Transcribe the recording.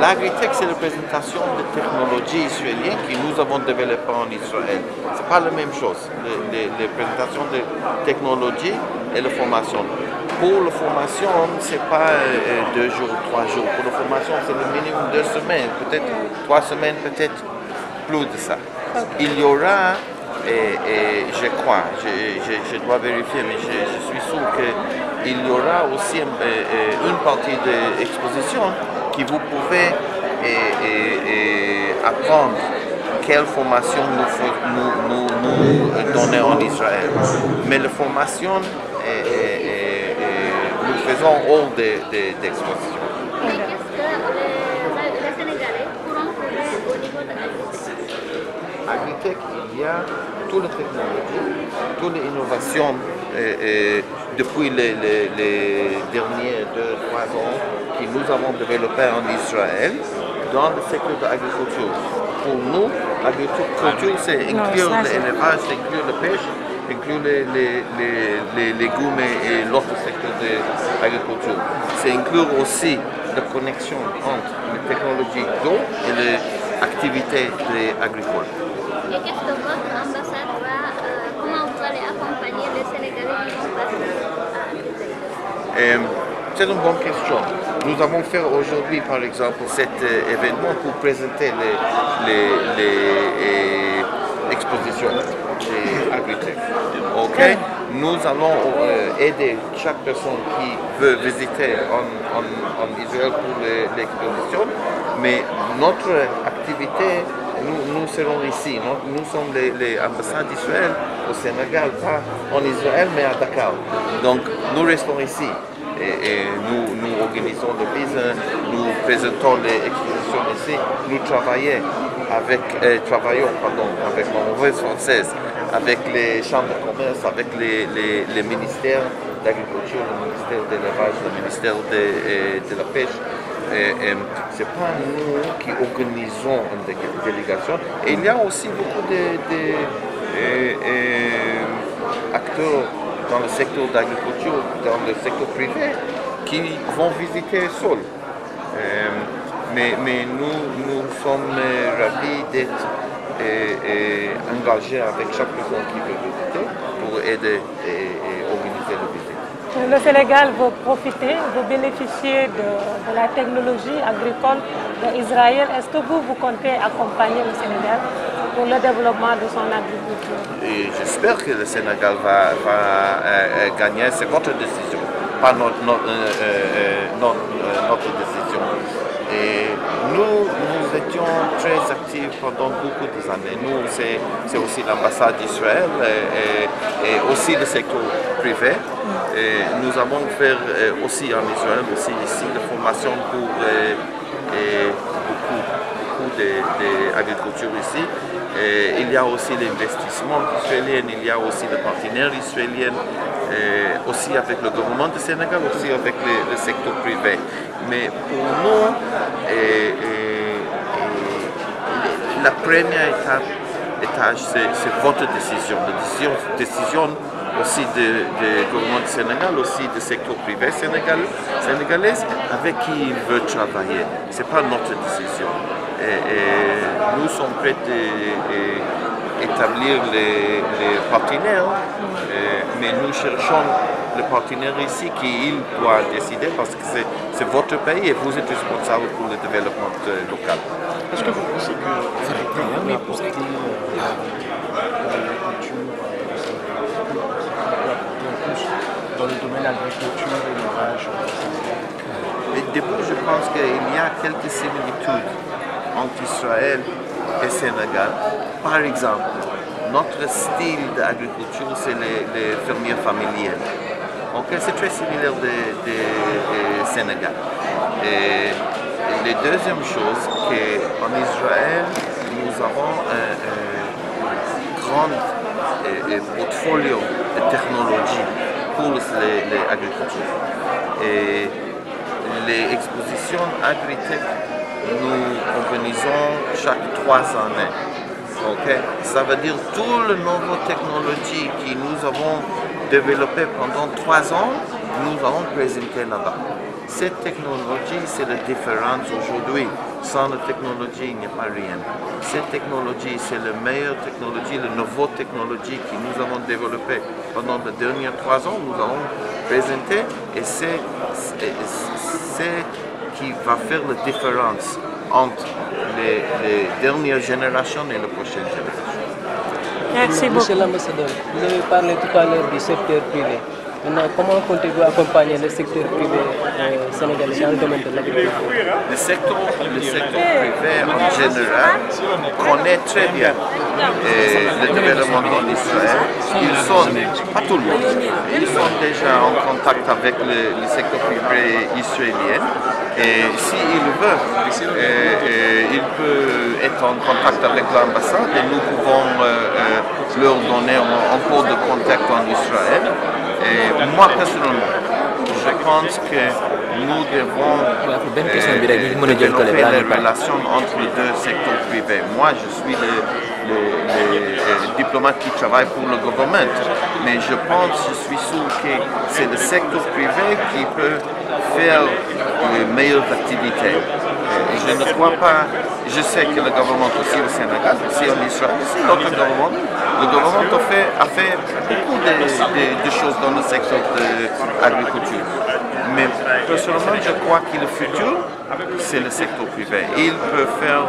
L'agritech, c'est la présentation de technologies israéliennes que nous avons développées en Israël. Ce n'est pas la même chose, les présentations de technologies et la formation. Pour la formation, ce n'est pas 2 jours, 3 jours. Pour la formation, c'est le minimum 2 semaines, peut-être 3 semaines, peut-être plus de ça. Il y aura, je crois, je dois vérifier, mais je suis sûr qu'il y aura aussi une partie de l'exposition que vous pouvez apprendre quelle formation nous donnons en Israël. Mais la formation, nous faisons hors d'exposition. Mais qu'est-ce que les Sénégalais pourront trouver au niveau de l'agritech? Agritech, il y a toutes les technologies, toutes les innovations depuis les derniers 2-3 ans que nous avons développées en Israël dans le secteur de l'agriculture. Pour nous, l'agriculture, c'est inclure l'élevage, c'est inclure la pêche, inclure les légumes et l'autre secteur de l'agriculture. C'est inclure aussi la connexion entre les technologies d'eau et les activités agricoles. Et qu'est-ce que votre ambassade va, comment vous allez accompagner les Sénégalais qui vont passer à l'agritech? C'est une bonne question. Nous avons fait aujourd'hui, par exemple, cet événement pour présenter l'exposition de Agritech. Okay? Nous allons aider chaque personne qui veut visiter en Israël pour l'exposition, mais notre activité, nous serons ici. Nous sommes les ambassades d'Israël au Sénégal, pas en Israël, mais à Dakar. Donc, nous restons ici. Et nous organisons le business, nous présentons les expositions ici, nous travaillons avec la mauvaise française, avec les chambres de commerce, avec les ministères d'agriculture, le ministère de l'élevage, le ministère de la pêche. Ce n'est pas nous qui organisons une délégation. Et il y a aussi beaucoup d'acteurs dans le secteur d'agriculture, dans le secteur privé, qui vont visiter seuls. Mais nous sommes ravis d'être engagés avec chaque personne qui veut visiter pour aider et organiser le visite. Le Sénégal veut profiter, veut bénéficier de la technologie agricole d'Israël. Est-ce que vous comptez accompagner le Sénégal pour le développement de son agriculture? Et j'espère que le Sénégal va gagner. C'est votre décision, pas notre décision. Et nous étions très actifs pendant beaucoup d'années. Nous, c'est aussi l'ambassade d'Israël et aussi le secteur privé. Et nous avons fait aussi en Israël, aussi ici, la formation pour beaucoup d'agriculture ici. Et il y a aussi l'investissement israélien, il y a aussi les partenaires israéliens, aussi avec le gouvernement du Sénégal, aussi avec le secteur privé. Mais pour nous, la première étage, c'est votre décision. La décision aussi du gouvernement du Sénégal, aussi du secteur privé sénégalais, avec qui il veut travailler. Ce n'est pas notre décision. Et nous sommes prêts à établir les partenaires, mais nous cherchons le partenaire ici qui doit décider parce que c'est votre pays et vous êtes responsable pour le développement local. Est-ce que vous pensez que vous allez vraiment apporter dans le domaine agriculture et élevage? D'abord, je pense qu'il y a quelques similitudes entre Israël et Sénégal. Par exemple, notre style d'agriculture, c'est les fermiers familiales. Donc, c'est très similaire au Sénégal. Et la deuxième chose, qu'en Israël, nous avons un grand portfolio de technologies pour l'agriculture. Et les expositions Agritech, nous organisons chaque 3 années. Okay? Ça veut dire toutes les nouvelles technologies que nous avons développées pendant 3 ans, nous allons présenter là-bas. Cette technologie, c'est la différence aujourd'hui. Sans la technologie, il n'y a pas rien. Cette technologie, c'est la meilleure technologie, la nouvelle technologie que nous avons développée pendant les derniers 3 ans. Nous avons présenté et c'est qui va faire la différence entre les dernières générations et les prochaines générations. Merci beaucoup. Monsieur l'ambassadeur, vous avez parlé tout à l'heure du secteur privé. Maintenant, comment comptez-vous accompagner le secteur privé sénégalais dans le domaine de l'agriculture? Le secteur privé en général connaît très bien le développement en Israël. Ils sont, pas tout le monde, ils sont déjà en contact avec le secteur privé israélien. Et s'il veut, il peut être en contact avec l'ambassade et nous pouvons leur donner un peu de contact en Israël. Et moi personnellement, je pense que nous devons développer les relations entre les deux secteurs privés. Moi, je suis le diplomate qui travaille pour le gouvernement, mais je suis sûr que c'est le secteur privé qui peut faire les meilleures activités. Je ne crois pas, je sais que le gouvernement aussi au Sénégal, aussi en Israël, aussi d'autres gouvernements, le gouvernement a fait beaucoup de choses dans le secteur de l'agriculture. Mais personnellement, je crois que le futur, c'est le secteur privé. Il peut faire